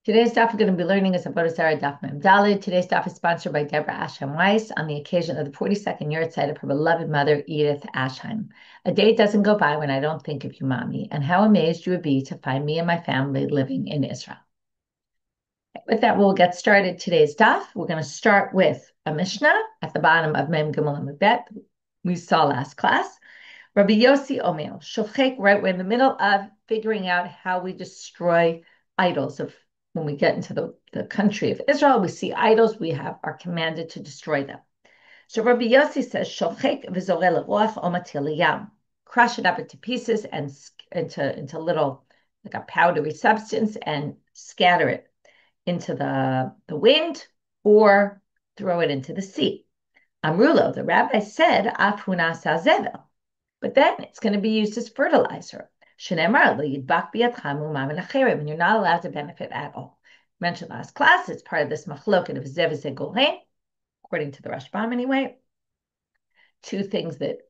Today's daf we're going to be learning is Avodah Zarah Daf Mem Daled. Today's daf is sponsored by Deborah Ashheim Weiss on the occasion of the 42nd yahrzeit of her beloved mother, Edith Ashheim. A day doesn't go by when I don't think of you, Mommy, and how amazed you would be to find me and my family living in Israel. With that, we'll get started today's daf. We're going to start with a Mishnah at the bottom of Mem Gimel and Bet we saw last class. Rabbi Yossi Omer, Shofchek, right? We're in the middle of figuring out how we destroy idols. When we get into the country of Israel, we see idols, are commanded to destroy them. So Rabbi Yossi says, Shofchek v'zorel roach o matil yam. Crush it up into pieces and into little, like a powdery substance, and scatter it into the wind or throw it into the sea. Amrulo, the rabbi said, Afuna sazevel. But then it's going to be used as fertilizer. And you're not allowed to benefit at all. Mentioned last class, it's part of this machloket of zev gorein, according to the Rashbam anyway. Two things that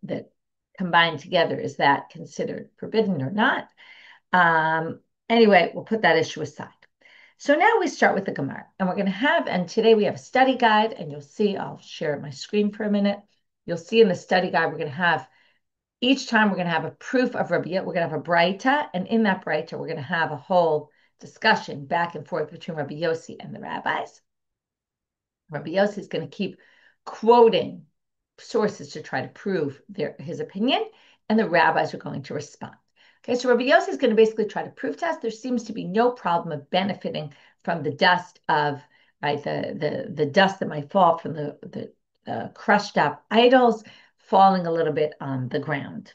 combine together, is that considered forbidden or not? Anyway, we'll put that issue aside. So now we start with the Gemara, and we're going to have, and today we have a study guide, and you'll see, I'll share my screen for a minute. You'll see in the study guide, we're going to have each time we're going to have a proof of Rabbi Yossi. We're going to have a Braita, and in that Braita, we're going to have a whole discussion back and forth between Rabbi Yossi and the rabbis. Rabbi Yossi is going to keep quoting sources to try to prove his opinion, and the rabbis are going to respond. Okay, so Rabbi Yossi is going to basically try to prove to us there seems to be no problem of benefiting from the dust of, right, the dust that might fall from the crushed up idols falling a little bit on the ground.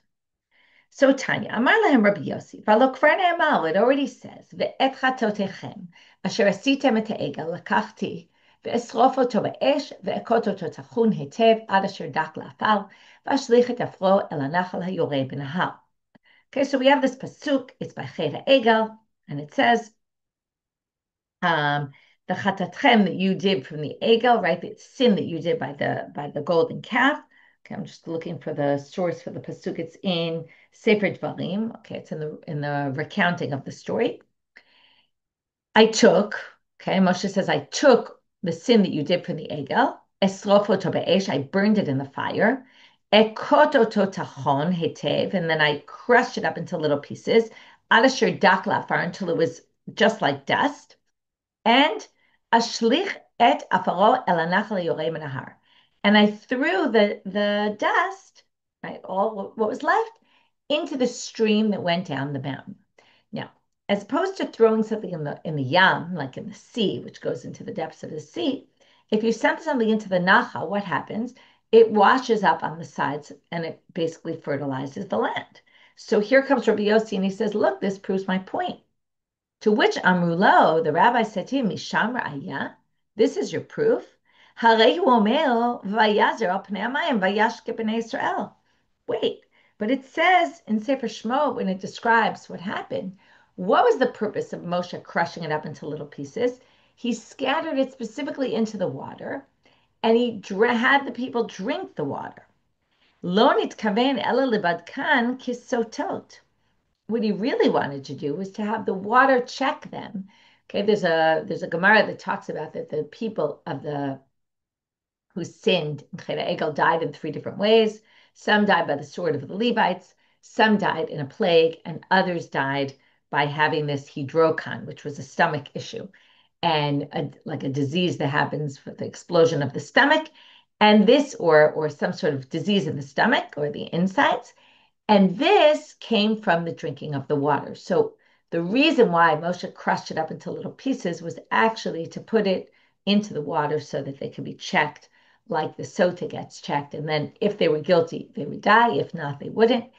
So Tanya, Amar lahem Rabbi Yossi, v'alo kvar ne'emar, it already says, ve'et chatotechem, asher asitem et ha'egel, lakachti, ve'esrof oto ba'esh, ve'ekot oto tachun hetev, ad asher dak la'afal, v'ashlich et afro el hanachal hayoreh b'nahar. Okay, so we have this pasuk, it's by Chet ha'egel, and it says, the chatatchem that you did from the egel, right, the sin that you did by the golden calf. Okay, I'm just looking for the source for the pasuk. It's in Sefer Dvarim. Okay, it's in the recounting of the story. Moshe says, I took the sin that you did from the egel, esrofo to be'esh, I burned it in the fire, ekoto to tachon hetev, and then I crushed it up into little pieces, adasher dak la'afar, until it was just like dust, and ashlich et afaro el hanachal yorei menahar. And I threw the dust, right, all what was left, into the stream that went down the mountain. Now, as opposed to throwing something in the yam, like in the sea, which goes into the depths of the sea, if you send something into the nachal, what happens? It washes up on the sides and it basically fertilizes the land. So here comes Rabbi Yossi and he says, look, this proves my point. To which Amrulo, the rabbi said to him, Misham Ra'aya, this is your proof. Harei hu omer, vayazer al pnei hamayim, vayashke b'nei Israel. Wait, but it says in Sefer Shemot, when it describes what happened, what was the purpose of Moshe crushing it up into little pieces? He scattered it specifically into the water, and he had the people drink the water. Lo nitkaven ela libadkan kisotot. What he really wanted to do was to have the water check them. Okay, there's a Gemara that talks about that the people of the who sinned in Chet Egel died in three different ways. Some died by the sword of the Levites, some died in a plague, and others died by having this hydrokan, which was a stomach issue, and like a disease that happens with the explosion of the stomach, and this or some sort of disease in the stomach or the insides. And this came from the drinking of the water. So the reason why Moshe crushed it up into little pieces was actually to put it into the water so that they could be checked like the sota gets checked. And then if they were guilty, they would die. If not, they wouldn't.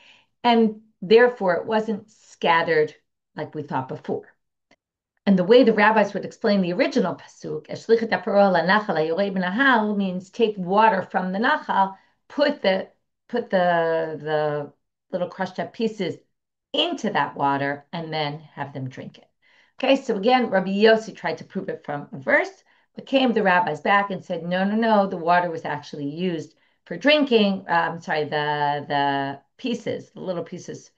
And therefore, it wasn't scattered like we thought before. And the way the rabbis would explain the original pasuk, means take water from the nachal, put the little crushed up pieces into that water, and then have them drink it. Okay, so again, Rabbi Yossi tried to prove it from a verse, but came the rabbis back and said, no, no, no, the water was actually used for drinking. The pieces, the little pieces,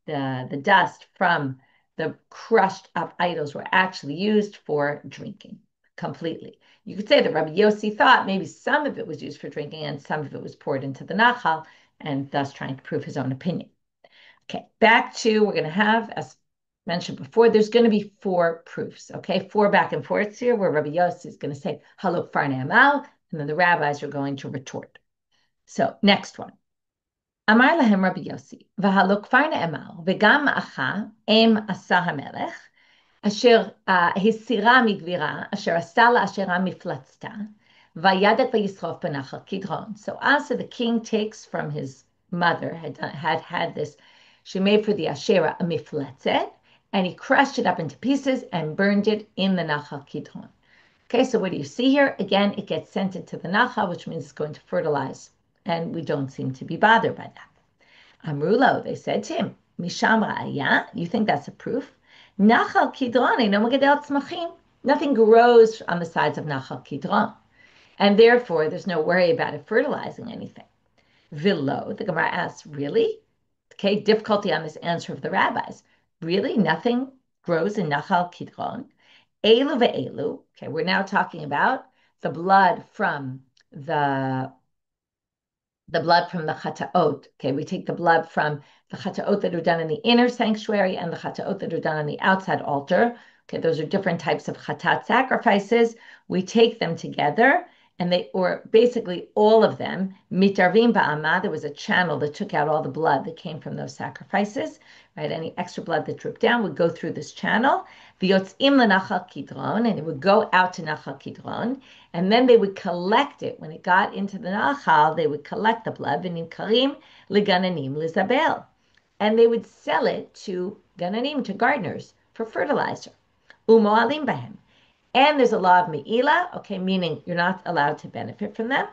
the dust from the crushed up idols were actually used for drinking completely. You could say that Rabbi Yossi thought maybe some of it was used for drinking and some of it was poured into the Nachal, and thus trying to prove his own opinion. Okay, back to, we're going to have, as mentioned before, there's going to be four proofs, okay? Four back and forths here where Rabbi Yossi is going to say, Halok Farne Amal, and then the rabbis are going to retort. So, next one. אמר להם רבי יוסי, והלא כבר נאמר, וגם מאחה, אם עשה המלך, אשר הסירה מגבירה, אשר עשה לאשרה מפלצתה, וידק וישרוף בנחל קדרון. So also the king takes from his mother, had this, she made for the Asherah a mifletzet, and he crushed it up into pieces and burned it in the Nachal Kidron. Okay, so what do you see here? Again, it gets sent into the Nachal, which means it's going to fertilize, and we don't seem to be bothered by that. Amrulo, they said to him, Misham Ra'aya, you think that's a proof? Nachal Kidron, no magadel tzmachim. Nothing grows on the sides of Nachal Kidron, and therefore there's no worry about it fertilizing anything. Vilo, the Gemara asks, really? Okay, difficulty on this answer of the rabbis. Really, nothing grows in Nachal Kidron? Elu ve'elu. Okay, we're now talking about the blood from the chataot. Okay, we take the blood from the chataot that are done in the inner sanctuary and the chataot that are done on the outside altar. Okay, those are different types of chatat sacrifices. We take them together, and or basically all of them, mitarvim ba'ama, there was a channel that took out all the blood that came from those sacrifices, right? Any extra blood that dripped down would go through this channel. V'yotzim lenachal kidron, and it would go out to Nachal Kidron, and then they would collect it. When it got into the Nachal, they would collect the blood, v'nimkarim legananim lizabel, and they would sell it to gananim, to gardeners, for fertilizer. Umoalim bahem. And there's a law of me'ilah, okay, meaning you're not allowed to benefit from them.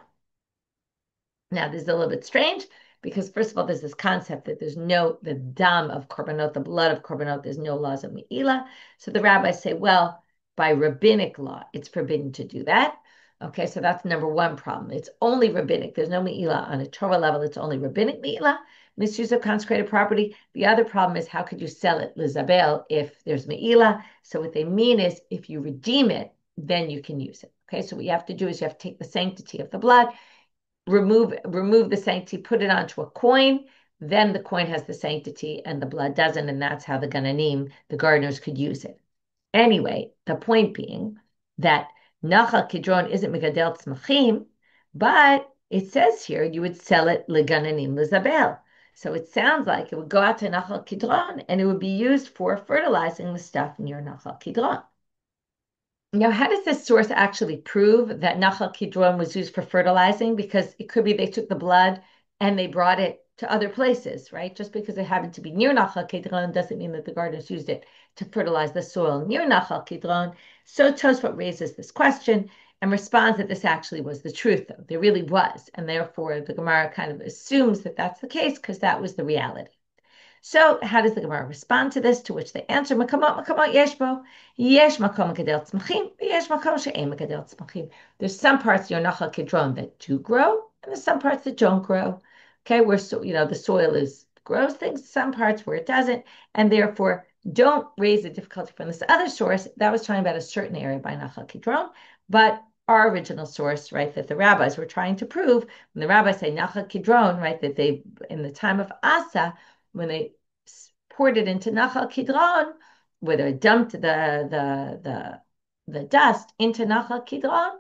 Now, this is a little bit strange because, first of all, there's this concept that there's the dam of korbanot, the blood of korbanot, there's no laws of me'ilah. So the rabbis say, well, by rabbinic law, it's forbidden to do that. Okay, so that's number one problem. It's only rabbinic. There's no me'ilah on a Torah level. It's only rabbinic me'ilah, misuse of consecrated property. The other problem is, how could you sell it lizabel if there's me'ilah? So what they mean is, if you redeem it, then you can use it. Okay, so what you have to do is you have to take the sanctity of the blood, remove the sanctity, put it onto a coin, then the coin has the sanctity and the blood doesn't, and that's how the gananim, the gardeners, could use it. Anyway, the point being that Nachal Kidron isn't megadel tzmachim, but it says here you would sell it legananim lezabel. So it sounds like it would go out to Nachal Kidron and it would be used for fertilizing the stuff near Nachal Kidron. Now, how does this source actually prove that Nachal Kidron was used for fertilizing? Because it could be they took the blood and they brought it to other places, right? Just because it happened to be near Nachal Kidron doesn't mean that the gardeners used it to fertilize the soil near Nachal Kidron. So Tosfot raises this question and responds that this actually was the truth, though. There really was. And therefore, the Gemara kind of assumes that that's the case because that was the reality. So how does the Gemara respond to this? To which they answer, Makamot yeshbo, yesh makom gadel tzmachim, yesh makom she'em gadel tzmachim. There's some parts in Nachal Kidron that do grow, and there's some parts that don't grow. Okay, where the soil grows things, some parts where it doesn't, and therefore don't raise the difficulty from this other source. That was talking about a certain area by Nachal Kidron, but our original source, right, that the rabbis were trying to prove, when the rabbis say Nachal Kidron, right, that they, in the time of Asa, when they poured it into Nachal Kidron, where they dumped the dust into Nachal Kidron,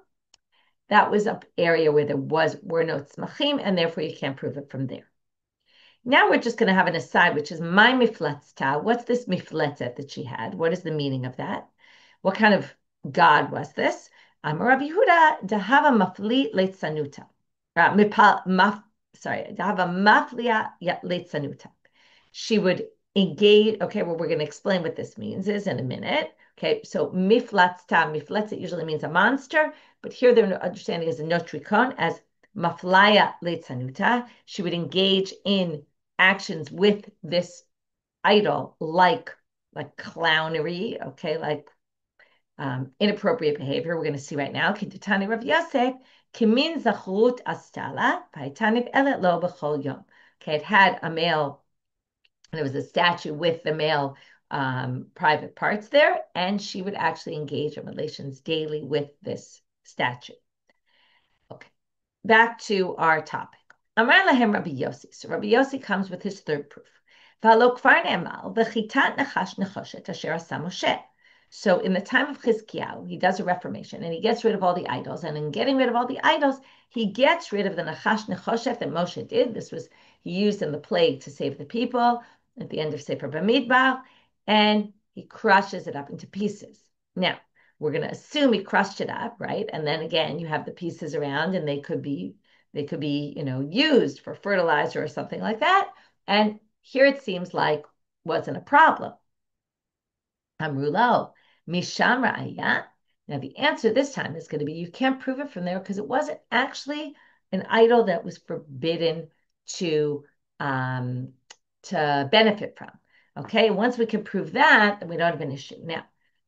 that was an area where there were no tzmachim, and therefore you can't prove it from there. Now we're just going to have an aside, which is my mifletzta. What's this mifletzet that she had? What is the meaning of that? What kind of god was this? Rabbi Yehuda dahava mafli leitzanuta. Dahava maflia leitzanuta. She would engage. Okay, well, we're going to explain what this means in a minute. Okay, so mifletzet usually means a monster, but here their understanding is a notrikon as maflaya leitzanuta. She would engage in actions with this idol like clownery, okay, like inappropriate behavior. We're going to see right now. Kitutani Rav Yosef kimin zachrut astala v'haitanif elet lo b'chol yom. Okay, it had a male, and it was a statue with the male private parts there, and she would actually engage in relations daily with this statue. Okay, back to our topic. Amar lahem Rabbi Yossi. So Rabbi Yossi comes with his third proof. So in the time of Chizkiyahu, he does a reformation and he gets rid of all the idols. And in getting rid of all the idols, he gets rid of the Nachash Nechoshet that Moshe did. This was he used in the plague to save the people at the end of Sefer Bamidbar, and he crushes it up into pieces. Now, we're going to assume he crushed it up, right? And then again, you have the pieces around, and they could be, used for fertilizer or something like that. And here it seems like wasn't a problem. Amrulo, Misham Ra'aya. Now the answer this time is going to be you can't prove it from there because it wasn't actually an idol that was forbidden to benefit from. Okay, once we can prove that, then we don't have an issue. Now,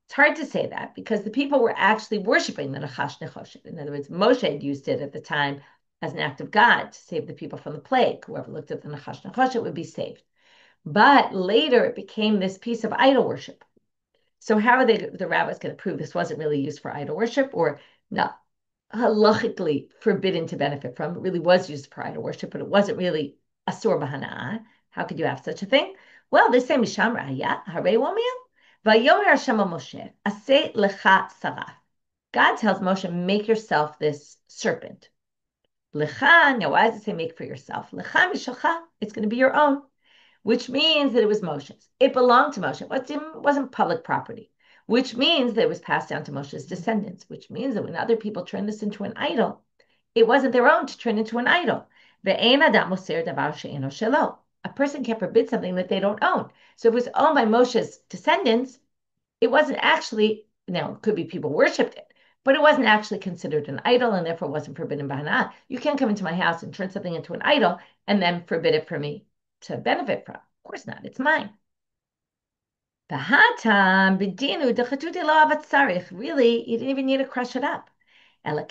it's hard to say that because the people were actually worshiping the Nachash Nechoshet. In other words, Moshe had used it at the time as an act of God to save the people from the plague. Whoever looked at the Nachash Nechoshet would be saved. But later it became this piece of idol worship. So how are the rabbis going to prove this wasn't really used for idol worship or not halachically forbidden to benefit from? It really was used for idol worship, but it wasn't really asur b'hana'ah. How could you have such a thing? Well, they say misham ra'aya harei womil vayomer Hashem Moshe aseh lecha saraf. God tells Moshe, make yourself this serpent. Lecha, now why does it say make for yourself? Lecha mishalcha, it's going to be your own, which means that it was Moshe's. It belonged to Moshe. It wasn't public property, which means that it was passed down to Moshe's descendants, which means that when other people turn this into an idol, it wasn't their own to turn into an idol. A person can't forbid something that they don't own. So if it was owned by Moshe's descendants, it wasn't actually, now it could be people worshipped it, but it wasn't actually considered an idol and therefore wasn't forbidden by Hana. You can't come into my house and turn something into an idol and then forbid it for me to benefit from. Of course not, it's mine. Really, you didn't even need to crush it up. The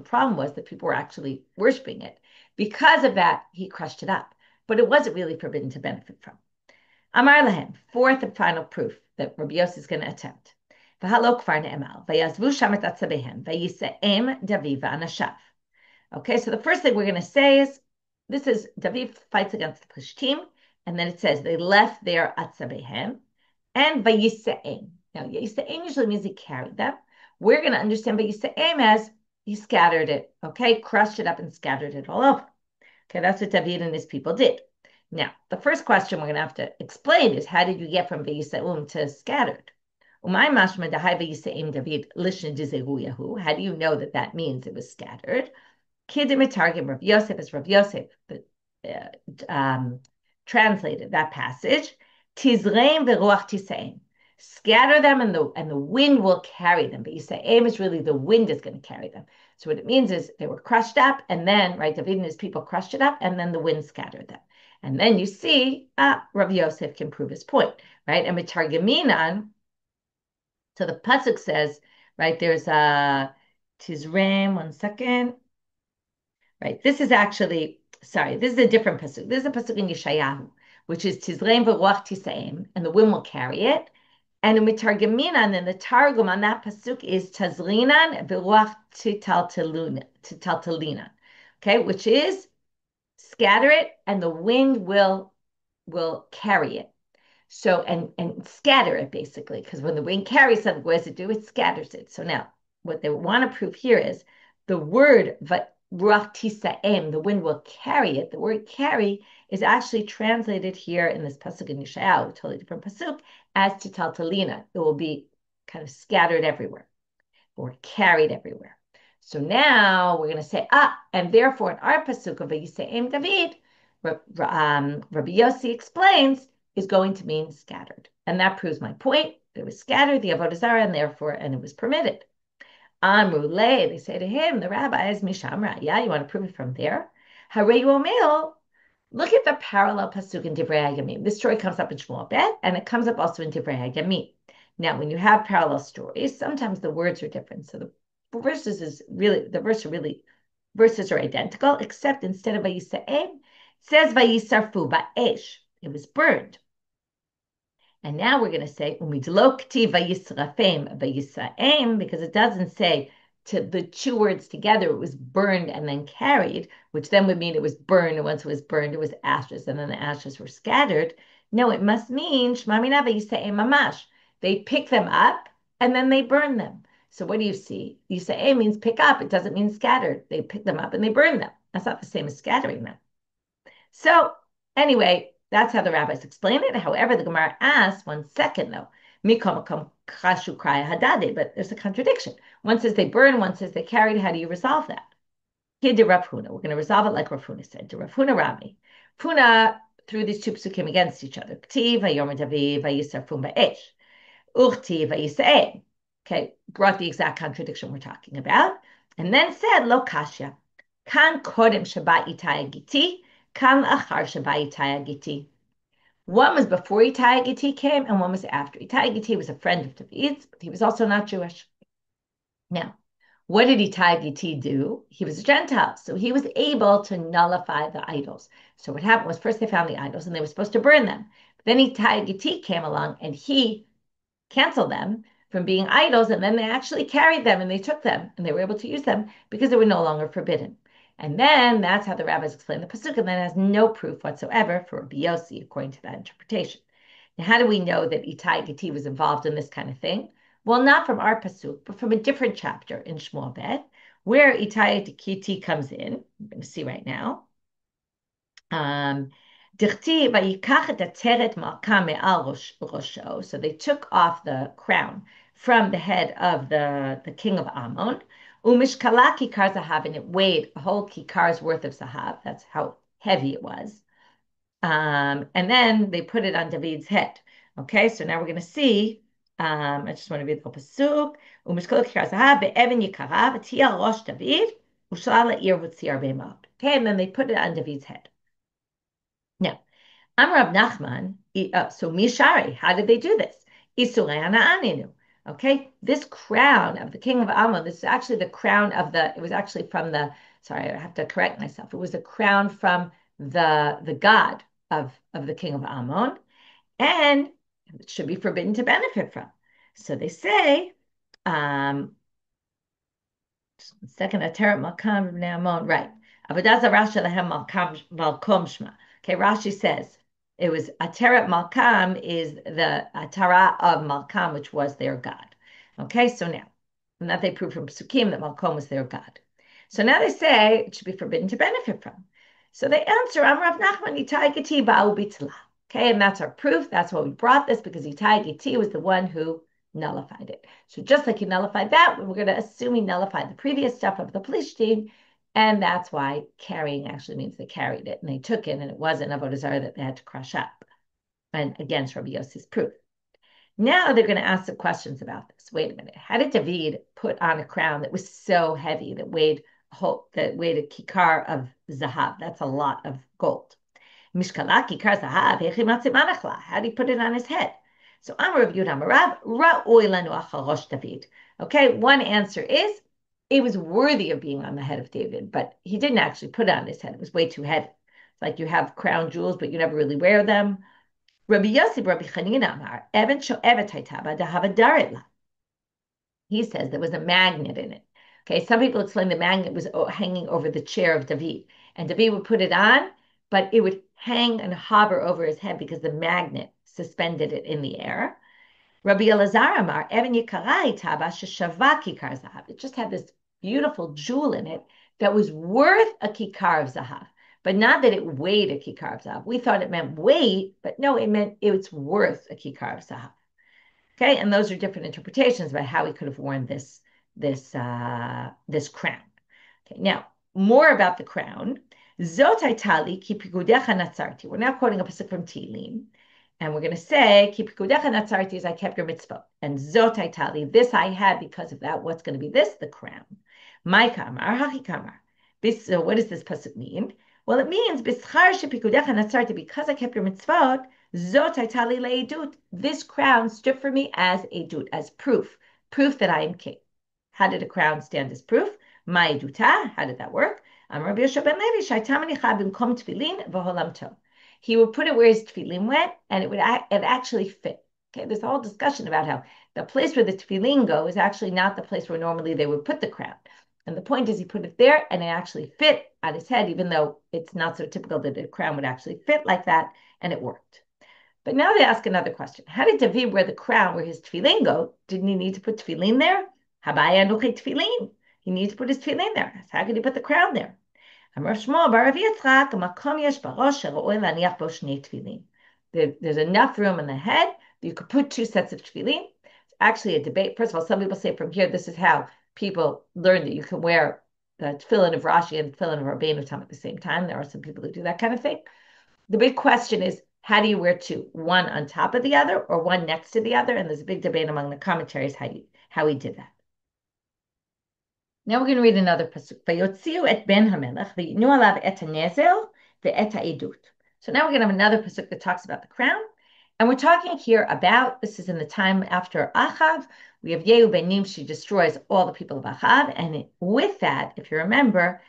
problem was that people were actually worshiping it. Because of that, he crushed it up. But it wasn't really forbidden to benefit from. Amar lahem, fourth and final proof that Rabbi Yossi is going to attempt. Okay, so the first thing we're going to say is, this is, David fights against the Plishtim, and then it says, they left their atzabehem, and vayisa'im. Now, yisa'im usually means he carried them. We're going to understand vayisa'im as he scattered it, okay, crushed it up and scattered it all over. Okay, that's what David and his people did. Now, the first question we're going to have to explain is, how did you get from vayisa'im to scattered? How do you know that that means it was scattered? Rav Yosef, as Rav Yosef translated that passage, Tizreim v'ruach tiseim. Scatter them and the wind will carry them. But Yisaim is really the wind is going to carry them. So what it means is they were crushed up, and then, right, David and his people crushed it up, and then the wind scattered them. And then you see, Rav Yosef can prove his point, right? And Mitargaminan, so the pasuk says, right, there's a Tizreim, one second. Right, this is actually, this is a different pasuk. This is a pasuk in Yeshayahu, which is Tizreim v'ruach tisaim, and the wind will carry it. And in Mitargaminan, and the Targum on that pasuk is Tazrinan v'ruach titaltalinan, okay, which is scatter it, and the wind will carry it. So, and scatter it basically, because when the wind carries something, what does it do? It scatters it. So now, what they want to prove here is the word ruach tisaim, the wind will carry it. The word carry is actually translated here in this pasuk in Yeshayahu, totally different pasuk, as titaltalina. It will be kind of scattered everywhere or carried everywhere. So now we're going to say, and therefore in our pasuk of Yisaim David, Rabbi Yossi explains, is going to mean scattered. And that proves my point. It was scattered, the Avodah Zarah, and it was permitted. Amruleh, they say to him, the rabbis, Misham Ra'ya, you want to prove it from there? Harei Yomil, look at the parallel pasuk in Divrei HaYamim. This story comes up in Shmuel Bet, and it comes up also in Divrei HaYamim. Now, when you have parallel stories, sometimes the words are different. So the verses are identical, except instead of Vayisa'im, it says Vayisarfu Ba'esh. It was burned. And now we're going to say umidlokti vayisrafem vayisraem, because it doesn't say to the two words together, it was burned and then carried, which then would mean it was burned. And once it was burned, it was ashes, and then the ashes were scattered. No, it must mean shmamina vayisraem mamash. They pick them up and then they burn them. So what do you see? Yisraem means pick up. It doesn't mean scattered. They pick them up and they burn them. That's not the same as scattering them. So anyway, that's how the rabbis explain it. However, the Gemara asks, one second though, but there's a contradiction. One says they burn, one says they carried. How do you resolve that? Here de Rav Huna. We're going to resolve it like Rav Huna said. De Rav Huna Rami. Huna threw these two psukim against each other. K'tiv hayomer David vayisarfum ba'esh. Uchtiv vayisa'em. Okay, brought the exact contradiction we're talking about. And then said, lo kasha. Kan kodem shaba itai giti. Kan achar shaba itai giti. One was before Itai Giti came, and one was after. Itai Giti was a friend of David's, but he was also not Jewish. Now, what did Itai Giti do? He was a Gentile, so he was able to nullify the idols. So what happened was first they found the idols, and they were supposed to burn them. But then Itai Giti came along, and he canceled them from being idols, and then they actually carried them, and they took them, and they were able to use them because they were no longer forbidden. And then that's how the rabbis explain the pasuk, and that has no proof whatsoever for Rabbi Yossi, according to that interpretation. Now, how do we know that Itai Giti was involved in this kind of thing? Well, not from our pasuk, but from a different chapter in Shmuel Bet, where Itai Giti comes in. I'm going to see right now. So they took off the crown from the head of the king of Ammon. Umishkala kikar zahav, and it weighed a whole kikar's worth of zahav. That's how heavy it was. And then they put it on David's head. Okay, so now we're going to see. I just want to read the pasuk. Umishkala kikar zahav be'evan yikara v'tia rosh David u'shala ir v'tzir be'mod. Okay, and then they put it on David's head. Now, Amrav Nachman, so Mishari, how did they do this? Okay, this crown of the king of Ammon, this is actually the crown of it was actually from sorry, I have to correct myself. It was a crown from the god of the king of Ammon, and it should be forbidden to benefit from. So they say, second, Ateret Malkam Ammon, right. Avodah Zarah Shalahem Malkom Shma. Okay, Rashi says, it was Ateret Malkam is the Atara of Malkam, which was their god. Okay, so now, and that they prove from Psukim that Malkom was their god. So now they say it should be forbidden to benefit from. So they answer, Amrav Nachman, Itai Giti Ba'u Bitla. Okay, and that's our proof. That's why we brought this, because Itai Giti was the one who nullified it. So just like he nullified that, we're going to assume he nullified the previous stuff of the Plishtim. And that's why carrying actually means they carried it and they took it, and it wasn't Avodah Zarah that they had to crush up. And against Rabbi Yossi's proof. Now they're going to ask some questions about this. Wait a minute. How did David put on a crown that was so heavy that weighed a kikar of zahav? That's a lot of gold. Mishkala kikar zahav. How did he put it on his head? So Amar Rav Yehuda Amarav Ra'oi lanu acharosh David. Okay, one answer is it was worthy of being on the head of David, but he didn't actually put it on his head. It was way too heavy. It's like you have crown jewels, but you never really wear them. Rabbi Yossi, Rabbi Chanina Amar, Evan Sho'evet Haitaba Dahavadarila. He says there was a magnet in it. Okay, some people explain the magnet was hanging over the chair of David, and David would put it on, but it would hang and hover over his head because the magnet suspended it in the air. Rabbi Elazar Amar, Evan Yikarai Taba Sheshava Kikar Zahav. It just had this beautiful jewel in it that was worth a kikar of zahav, but not that it weighed a kikar of zahav. We thought it meant weight, but no, it meant it's worth a kikar of zahav. Okay, and those are different interpretations about how he could have worn this crown. Okay, now more about the crown. Zotai tali ki pikudecha natzarti. We're now quoting a pasuk from Tehillim. And we're going to say, Ki pikudecha natzarti is I kept your mitzvot. And zotai tali, this I had because of that. What's going to be this? The crown. My kamar, hachi kamar. So what does this pasuk mean? Well, it means, B'schar shepikudecha natzarti, because I kept your mitzvot, zotai tali le'edut. This crown stood for me as edut, as proof that I am king. How did a crown stand as proof? My eduta, how did that work? Rabbi Yosha ben Levi, shaitam anicha b'mkom tefillin v'holam tov. he would put it where his tefillin went, and it actually fit. Okay, there's a whole discussion about how the place where the tefillin go is actually not the place where normally they would put the crown. And the point is he put it there and it actually fit on his head, even though it's not so typical that a crown would actually fit like that, and it worked. But now they ask another question. How did David wear the crown where his tefillin go? Didn't he need to put tefillin there? Habaya nuche tefillin. He needs to put his tefillin there. So how could he put the crown there? There's enough room in the head that you could put two sets of tefillin. It's actually a debate. First of all, some people say from here, this is how people learn that you can wear the tefillin of Rashi and the tefillin of Rabbanit Tam at the same time. There are some people who do that kind of thing. The big question is, how do you wear two? One on top of the other or one next to the other? And there's a big debate among the commentaries how he did that. Now we're going to read another pasuk. Vayotziu et ben hamelech v'yitnu alav et hanezel ve'et ha'edut. So now we're going to have another pasuk that talks about the crown. And we're talking here about, this is in the time after Achav, we have Yehu ben Nimshi destroys all the people of Achav. And with that, if you remember,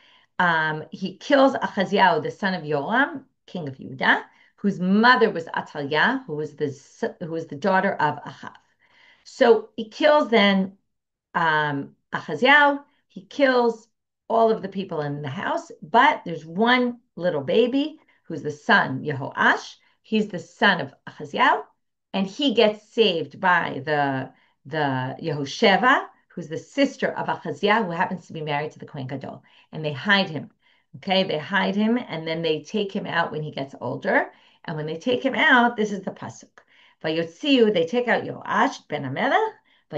he kills Achaziah, the son of Yoram, king of Judah, whose mother was Athaliah, who was the daughter of Achav. So he kills then Achaziah. He kills all of the people in the house, but there's one little baby who's the son, Yehoash. He's the son of Achaziah, and he gets saved by the Yehosheva, who's the sister of Achaziah, who happens to be married to the Kohen Gadol, and they hide him. Okay, they hide him, and then they take him out when he gets older. And when they take him out, this is the pasuk. Vayotziu, they take out Yoash ben Hamelech. So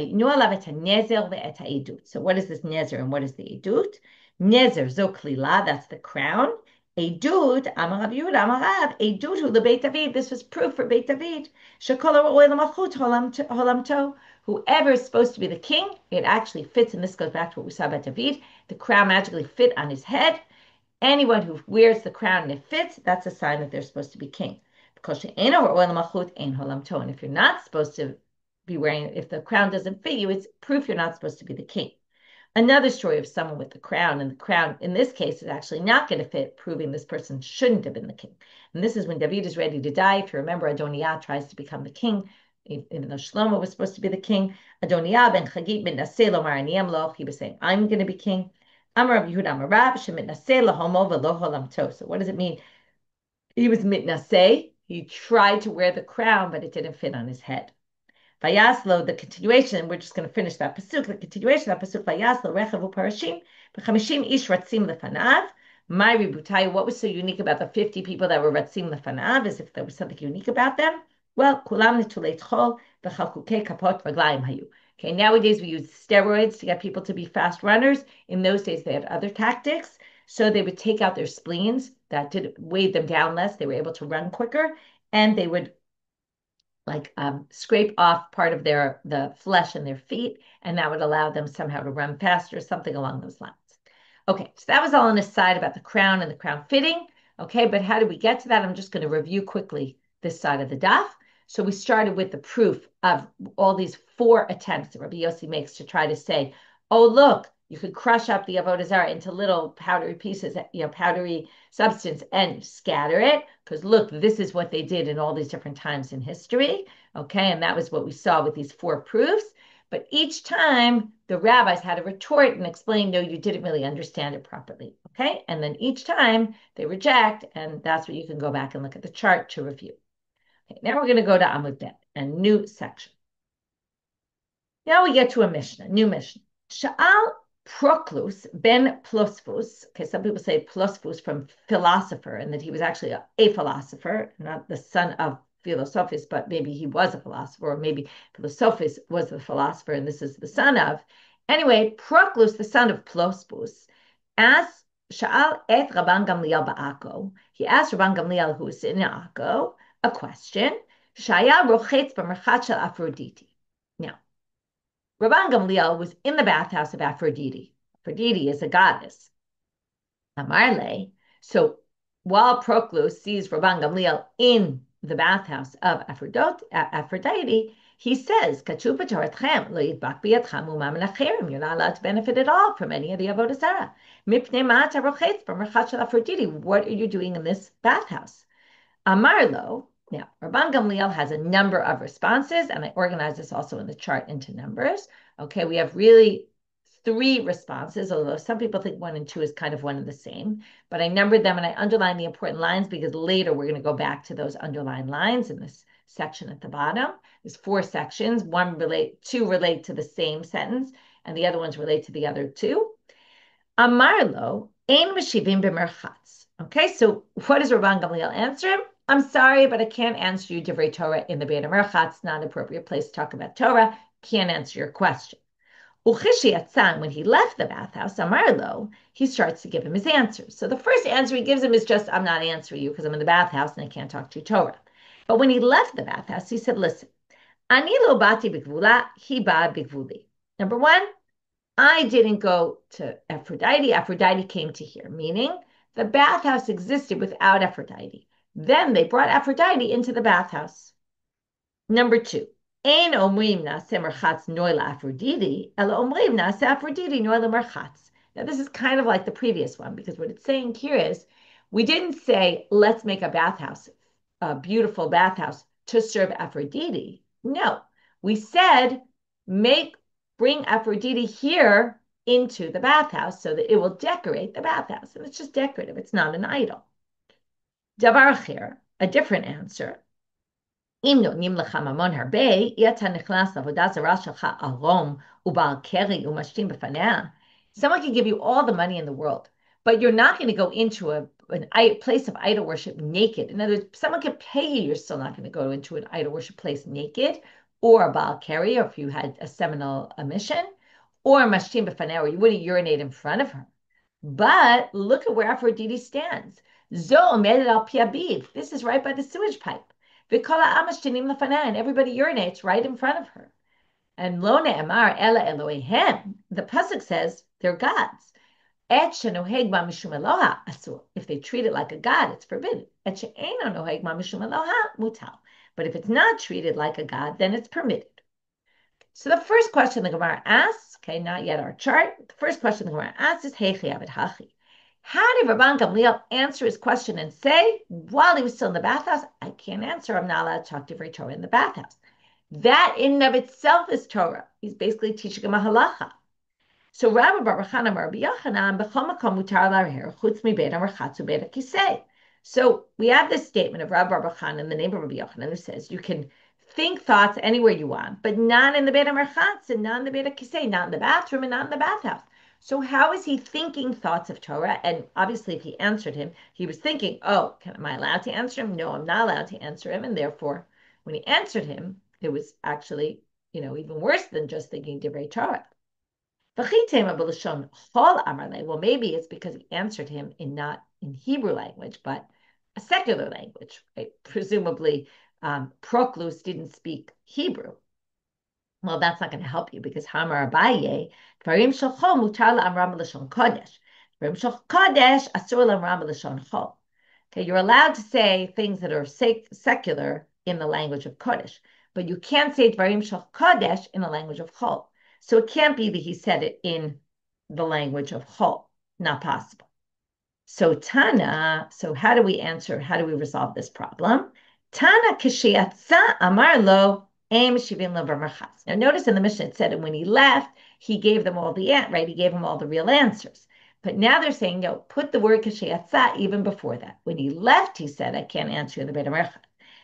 what is this nezer and what is the edut? Nezer zo klila, that's the crown. Edut, Amar Rav Yehuda, Amar Rav, edut hu lebeit David. This was proof for Beit David. Shekol ha'ro'eh l'malchut holam to. Whoever is supposed to be the king, it actually fits, and this goes back to what we saw about David. The crown magically fit on his head. Anyone who wears the crown and it fits, that's a sign that they're supposed to be king. And if you're not supposed to be wearing, if the crown doesn't fit you, it's proof you're not supposed to be the king. Another story of someone with the crown, and the crown in this case is actually not going to fit, proving this person shouldn't have been the king. And this is when David is ready to die. If you remember, Adoniah tries to become the king, even though Shlomo was supposed to be the king. Adoniah ben Chagit ben Naseh lomar ani amloch. He was saying, I'm going to be king. Amar Rav Yehuda Amar Rav shemit Naseh lahomo v'lo holam to. So what does it mean? He was mitnaseh. He tried to wear the crown, but it didn't fit on his head. Vayaslo, the continuation, we're just going to finish that pasuk. The continuation of that pasuk, Vayaslo rechavu parashim, v'chamishim ish ratzim lefanav. My ributai, what was so unique about the 50 people that were ratzim lefanav, as if there was something unique about them? Well, kulam netulei tchol v'chalkukei kapot v'glayim hayu. Okay, nowadays we use steroids to get people to be fast runners. In those days, they had other tactics. So they would take out their spleens that did weigh them down less. They were able to run quicker, and they would scrape off part of the flesh in their feet, and that would allow them somehow to run faster, something along those lines. Okay, so that was all an aside about the crown and the crown fitting. Okay, but how did we get to that? I'm just going to review quickly this side of the daf. So we started with the proof of all these 4 attempts that Rabbi Yossi makes to try to say, oh, look, you could crush up the Avodah Zarah into little powdery pieces, powdery substance, and scatter it. Because look, this is what they did in all these different times in history. Okay, and that was what we saw with these 4 proofs. But each time the rabbis had to retort and explain, no, you didn't really understand it properly. Okay, and then each time they reject, and that's what you can go back and look at the chart to review. Okay, now we're going to go to Amud Bet, a new section. Now we get to a Mishnah, new Mishnah. Sha'al Proclus ben Plusfus. Okay, some people say Plusfus from philosopher, and that he was actually a philosopher, not the son of Philosophus, but maybe he was a philosopher, or maybe Philosophus was the philosopher, and this is the son of. Anyway, Proclus, the son of Plusfus, asked Sha'al et Rabban Gamliel ba'Akko. He asked Rabban Gamliel, who was in Akko, a question. Shaya rochetz b'merchat shel Aphrodite. Now, Rabban Gamliel was in the bathhouse of Aphrodite. Aphrodite is a goddess. Amarle. So while Proclus sees Rabban Gamliel in the bathhouse of Aphrodite, he says, you're not allowed to benefit at all from any of the Avodah Zarah. What are you doing in this bathhouse? Amar lo. Now, Rabban Gamliel has a number of responses, and I organize this also in the chart into numbers. Okay, we have really three responses, although some people think one and two is kind of one and the same. But I numbered them and I underlined the important lines because later we're going to go back to those underlined lines in this section at the bottom. There's four sections. Two relate to the same sentence, and the other ones relate to the other two. Amar lo, ein meshivim b'merchatz. Okay, so what does Rabban Gamliel answer him? I'm sorry, but I can't answer you divrei Torah in the Beit HaMerchatz. Not an appropriate place to talk about Torah. Can't answer your question. Uchishi Yatzan, when he left the bathhouse, Amar lo, he starts to give him his answers. So the first answer he gives him is just, I'm not answering you because I'm in the bathhouse and I can't talk to you Torah. But when he left the bathhouse, he said, listen, ani lo bati b'gvula, hi ba b'gvuli. Number one, I didn't go to Aphrodite. Aphrodite came to here, meaning the bathhouse existed without Aphrodite. Then they brought Aphrodite into the bathhouse. Number two, ein omrim na'aseh merchatz noi la'Aphrodite, ela omrim na'aseh Aphrodite noi lemerchatz. Now this is kind of like the previous one because what it's saying here is we didn't say let's make a bathhouse, a beautiful bathhouse to serve Aphrodite. No, we said bring Aphrodite here into the bathhouse so that it will decorate the bathhouse. And it's just decorative. It's not an idol. Davar acher, a different answer. Someone can give you all the money in the world, but you're not going to go into a place of idol worship naked. In other words, someone can pay you, you're still not going to go into an idol worship place naked, or a Baal Keri, or if you had a seminal emission, or mashtim b'faneh, or you wouldn't urinate in front of her. But look at where Aphrodite stands. Zo omedet al pi abiv. This is right by the sewage pipe. And everybody urinates right in front of her. And lo ne'emar ela Elohehem. The pasuk says they're gods. If they treat it like a god, it's forbidden. But if it's not treated like a god, then it's permitted. So the first question the Gemara asks, okay, not yet our chart. The first question the Gemara asks is Heichi Avid Hachi. How did Rabban Gamliel answer his question and say, while he was still in the bathhouse, I can't answer, I'm not allowed to talk to Divrei Torah in the bathhouse. That in and of itself is Torah. He's basically teaching him a halacha. So Rabbi Bar Chana Rabbi Yochanan, b'chol makom mutar l'arher, chutz mibeit hamerchatz ubeit hakisei. So we have this statement of Rabbi Bar Chana in the name of Rabbi Yochanan who says you can think thoughts anywhere you want, but not in the Beit HaMerchatz and not in the Beit HaKisei, not in the bathroom and not in the bathhouse. So how is he thinking thoughts of Torah? And obviously, if he answered him, he was thinking, oh, am I allowed to answer him? No, I'm not allowed to answer him. And therefore, when he answered him, it was actually, even worse than just thinking Divrei Torah. Well, maybe it's because he answered him not in Hebrew language, but a secular language. Right? Presumably, Proclus didn't speak Hebrew. Well, that's not going to help you because Hamar Abaye, Dvarim Shachol mutar la'amram b'lashon kodesh. Dvarim shel kodesh asur la'amram b'lashon chol. Okay, you're allowed to say things that are secular in the language of Kodesh, but you can't say Dvarim shel kodesh in the language of chol. So it can't be that he said it in the language of chol. Not possible. So Tana, so how do we resolve this problem? Tana k'sheyatza amar lo em shivim lo b'merchatz. Now notice in the Mishnah it said, and when he left, he gave them all He gave them all the real answers. But now they're saying, put the word k'sheyatza even before that. When he left, he said, I can't answer you in the Beit HaMerchatz.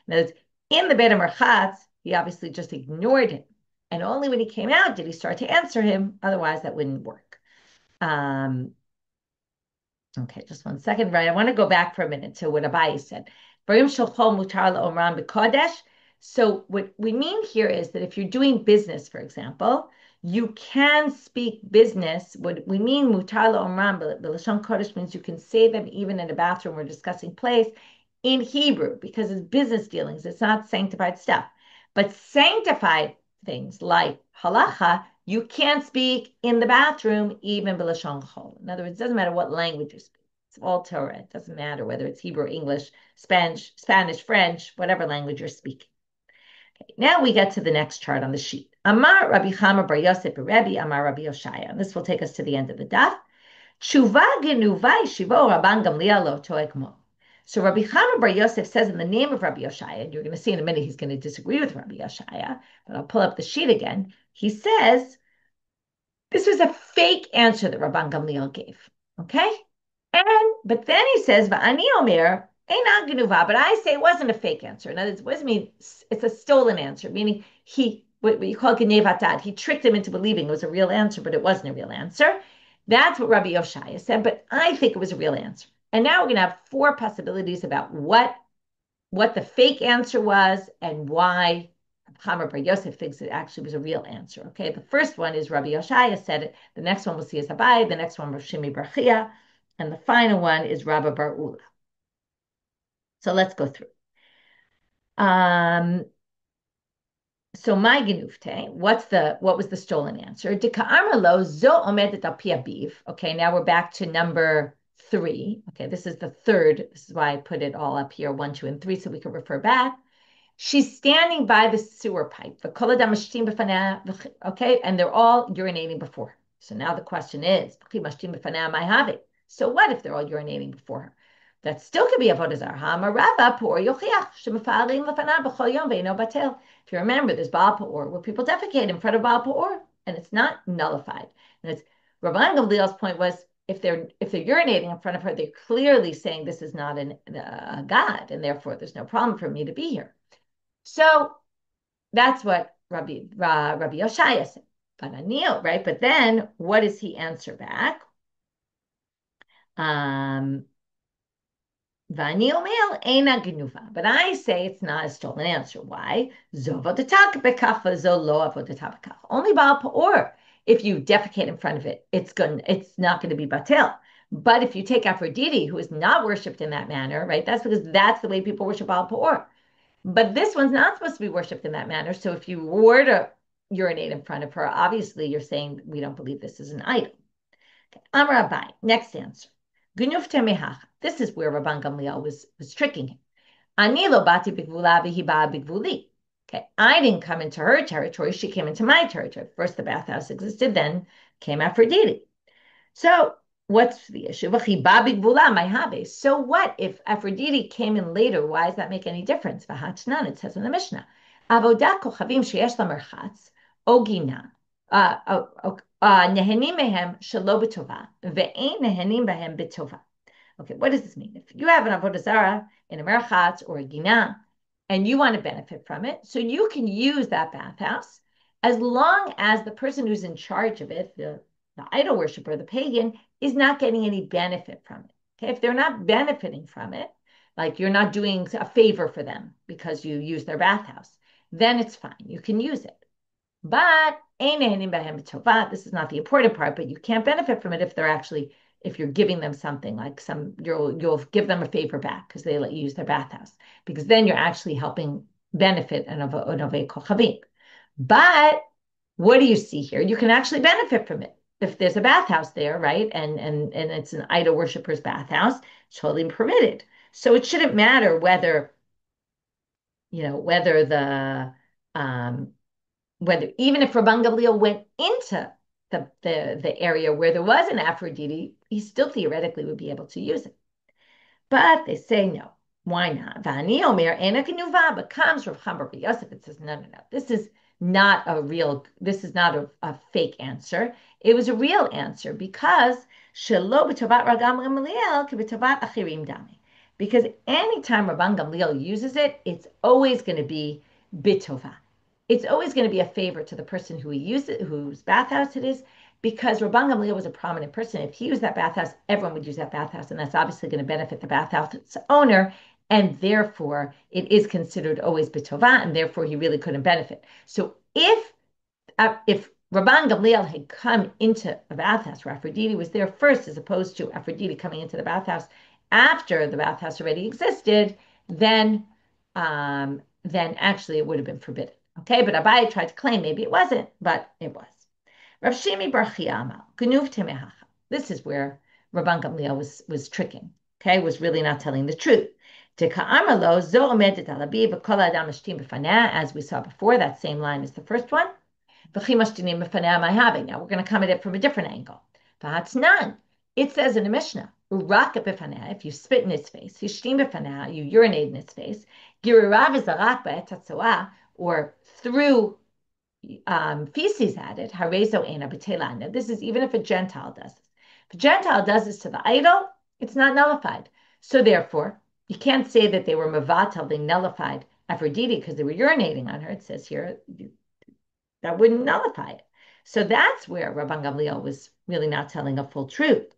Now, in the Beit HaMerchatz, he obviously just ignored him. And only when he came out did he start to answer him. Otherwise, that wouldn't work. Okay, just one second. Right, I want to go back for a minute to what Abaye said. So what we mean here is that if you're doing business, for example, you can speak business. What we mean mutar la'omram b'lashon kodesh means you can say them even in a bathroom or discussing place in Hebrew because it's business dealings. It's not sanctified stuff. But sanctified things like halacha, you can't speak in the bathroom, even b'lashon chol. In other words, it doesn't matter what language you speak. It's all Torah. It doesn't matter whether it's Hebrew, English, Spanish, French, whatever language you're speaking. Okay, now we get to the next chart on the sheet. Amar Rabbi Chama bar Yosef Rebbe, Amar Rabbi Yoshaya. And this will take us to the end of the daf. Tshuva genuvai shivo Rabban Gamliel lo toekmo. So Rabbi Chama Bar Yosef says in the name of Rabbi Yoshaya, and you're going to see in a minute he's going to disagree with Rabbi Yoshaya, but I'll pull up the sheet again. He says this was a fake answer that Rabban Gamliel gave. Okay? But then he says, "Va'ani omer eina genuva," but I say it wasn't a fake answer. In other words, what does it mean? It's a stolen answer, meaning what you call genevatad. He tricked him into believing it was a real answer, but it wasn't a real answer. That's what Rabbi Yoshaya said, but I think it was a real answer. And now we're going to have four possibilities about what the fake answer was and why Chamer Bar Yosef thinks it actually was a real answer. Okay, the first one is Rabbi Yoshaya said it. The next one we'll see is Abai. The next one was Shimi Bar Chia. And the final one is Rabba Bar Ula. So let's go through. So my genufte, what was the stolen answer? Lo zo omedet al pi abiv. Okay, now we're back to number 3. Okay, this is the third. This is why I put it all up here, 1, 2, and 3, so we can refer back. She's standing by the sewer pipe. Okay, and they're all urinating before her. So now the question is, so what if they're all urinating before her? That still could be avodah zarah. If you remember, there's Baal Pa'or, where people defecate in front of Baal Pa'or, and it's not nullified. And it's Rabban Gamliel's point was, if they're urinating in front of her, they're clearly saying this is not a god, and therefore there's no problem for me to be here. So that's what Rabbi Yoshaya said. But Anil, right? But then what does he answer back? But I say it's not a stolen answer. Why? Only Baal Pa'or. If you defecate in front of it, it's not going to be batil. But if you take Aphrodite, who is not worshipped in that manner, right? That's because that's the way people worship Baal Pa'or. But this one's not supposed to be worshipped in that manner. So if you were to urinate in front of her, obviously you're saying we don't believe this is an idol. Okay. Amar Abai, next answer. This is where Rabban Gamliel was tricking him. Ani lo bati bigvula v'hi ba'a bigvuli. Okay, I didn't come into her territory. She came into my territory. First, the bathhouse existed, then came Aphrodite. So what's the issue? So what if Aphrodite came in later? Why does that make any difference? It says in the Mishnah, Avodah kochavim sheyesh lamerchatz ogina nehenim mehem shelo b'tova ve'ein nehenim behem b'tova. Okay, what does this mean? If you have an avodah zarah in a merchatz or a gina, and you want to benefit from it, so you can use that bathhouse as long as the person who's in charge of it, the idol worshiper, the pagan, is not getting any benefit from it. Okay, if they're not benefiting from it, like you're not doing a favor for them because you use their bathhouse, then it's fine. You can use it. But this is not the important part, but you can't benefit from it if you're giving them something like you'll give them a favor back because they let you use their bathhouse, because then you're actually helping benefit an ovei kochavim. But what do you see here? You can actually benefit from it. If there's a bathhouse there, right, and it's an idol worshiper's bathhouse, it's totally permitted. So it shouldn't matter whether whether even if Rabban Gamliel went into the area where there was an Aphrodite, he still theoretically would be able to use it. But they say no. Why not? V'ani omer ena genuva, but comes from Chamer Bar Yosef. It says no. This is not a fake answer. It was a real answer because shelo b'tovat Rabban Gamliel ki b'tovat achirim dami. Because anytime Rabban Gamliel uses it, it's always going to be bitova. It's always going to be a favor to the person who whose bathhouse it is, because Rabban Gamliel was a prominent person. If he used that bathhouse, everyone would use that bathhouse, and that's obviously going to benefit the bathhouse owner, and therefore it is considered always bitova, and therefore he really couldn't benefit. So if Rabban Gamliel had come into a bathhouse where Aphrodite was there first, as opposed to Aphrodite coming into the bathhouse after the bathhouse already existed, then actually it would have been forbidden. Okay, but Abai tried to claim maybe it wasn't, but it was. Rav Shimi Bar Chia Amal, Genuv Temehacha. This is where Rabban Gamliel was tricking. Okay, was really not telling the truth. As we saw before, that same line is the first one. Now we're going to come at it from a different angle. It says in the Mishnah, Urak b'faneh, if you spit in his face, hishtim b'faneh, you urinate in his face, girirav zarak b'etatzoah, or threw feces at it, harezo ena b'telah. Now, this is even if a Gentile does this. If a Gentile does this to the idol, it's not nullified. So therefore, you can't say that they were mavatal, they nullified Aphrodite because they were urinating on her. It says here that wouldn't nullify it. So that's where Rabban Gamliel was really not telling a full truth.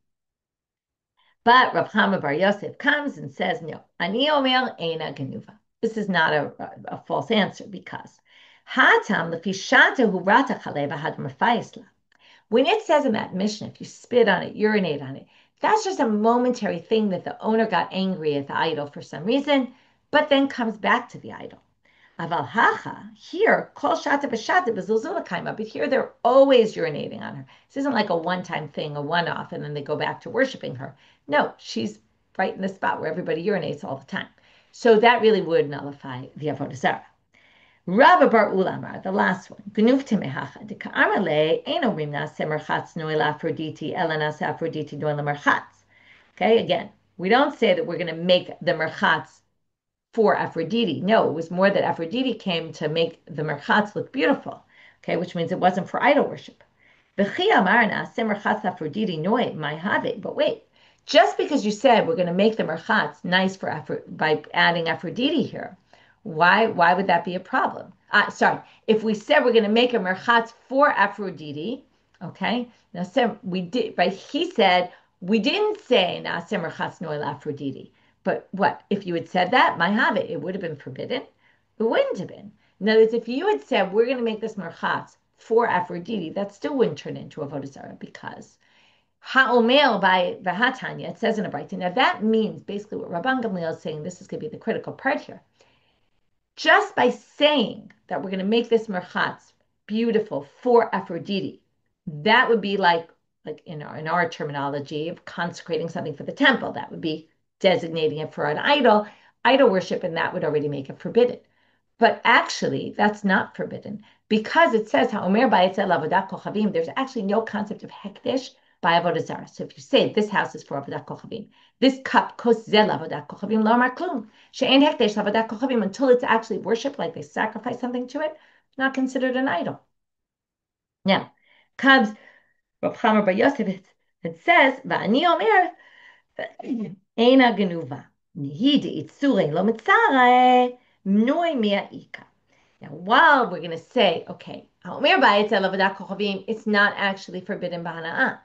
But Rav Chama Bar Yosef comes and says, no, ani omer eina genuva. This is not a false answer because hatam lefishata hu rata chaleva had mafayisla. When it says in that Mishnah, if you spit on it, urinate on it, that's just a momentary thing that the owner got angry at the idol for some reason, but then comes back to the idol. Aval hacha, here, kol shata b'shata b'zulzulakaima, but here they're always urinating on her. This isn't like a one-time thing, a one-off, and then they go back to worshiping her. No, she's right in the spot where everybody urinates all the time. So that really would nullify the Avodah Zarah. Rabba bar Ulamar, the last one. Gnuf temehacha, de ka'amale, eno rimna semerchatz noel Aphrodite, elanas Aphrodite noel merchatz. Okay, again, we don't say that we're going to make the merchatz for Aphrodite. No, it was more that Aphrodite came to make the merchatz look beautiful, okay, which means it wasn't for idol worship. But wait, just because you said we're going to make the merchatz nice for by adding Aphrodite here, why would that be a problem? Sorry, if we said we're going to make a merchatz for Aphrodite, okay, now we did, right? He said we didn't say na'aseh merchatz noel Aphrodite. But what? If you had said that, my habit, it would have been forbidden. It wouldn't have been. In other words, if you had said, we're going to make this merchatz for Aphrodite, that still wouldn't turn into a Avodah Zarah because ha'omer by v'hatanya, it says in a Braita. Now that means basically what Rabban Gamliel is saying, this is going to be the critical part here. Just by saying that we're going to make this merchatz beautiful for Aphrodite, that would be like in our terminology of consecrating something for the temple. That would be designating it for an idol worship, and that would already make it forbidden. But actually, that's not forbidden because it says ha'omer ba'etzel avodat kochavim. There's actually no concept of hekdesh by avodah zarah. So if you say this house is for avodat kochavim, this cup kos zel avodat kochavim lo amar klum she'en hekdesh avodat kochavim until it's actually worshipped, like they sacrifice something to it, not considered an idol. Now, comes Rav Chama Bar Yosef. It says va'ani omer eina genuva nihidi itzure lo mitzare mnoy mi'ika. Now, while we're going to say, okay, it's not actually forbidden b'hana'ah,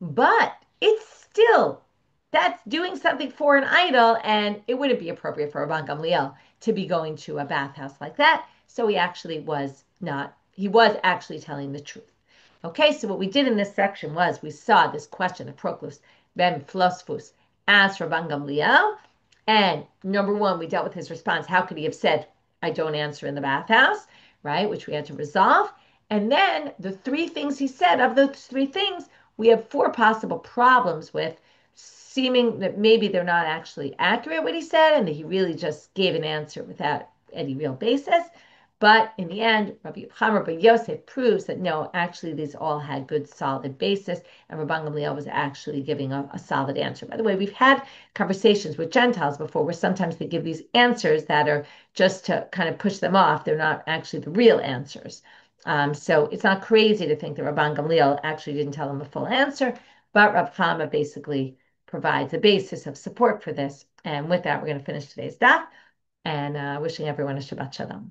but it's still, that's doing something for an idol, and it wouldn't be appropriate for Rabban Gamliel to be going to a bathhouse like that. So he was actually telling the truth. Okay, so what we did in this section was we saw this question, the Proclus Ben Flosfus asked Rabban Gamliel, and number one, we dealt with his response. How could he have said, I don't answer in the bathhouse, right? Which we had to resolve. And then the three things he said, of those three things, we have four possible problems with, seeming that maybe they're not actually accurate what he said, and that he really just gave an answer without any real basis. But in the end, Rabbi Chama Bar Yosef proves that no, actually these all had good solid basis, and Rabban Gamliel was actually giving a solid answer. By the way, we've had conversations with Gentiles before where sometimes they give these answers that are just to kind of push them off. They're not actually the real answers. So it's not crazy to think that Rabban Gamliel actually didn't tell them a full answer, but Rav Chama basically provides a basis of support for this. And with that, we're going to finish today's daf, and wishing everyone a Shabbat Shalom.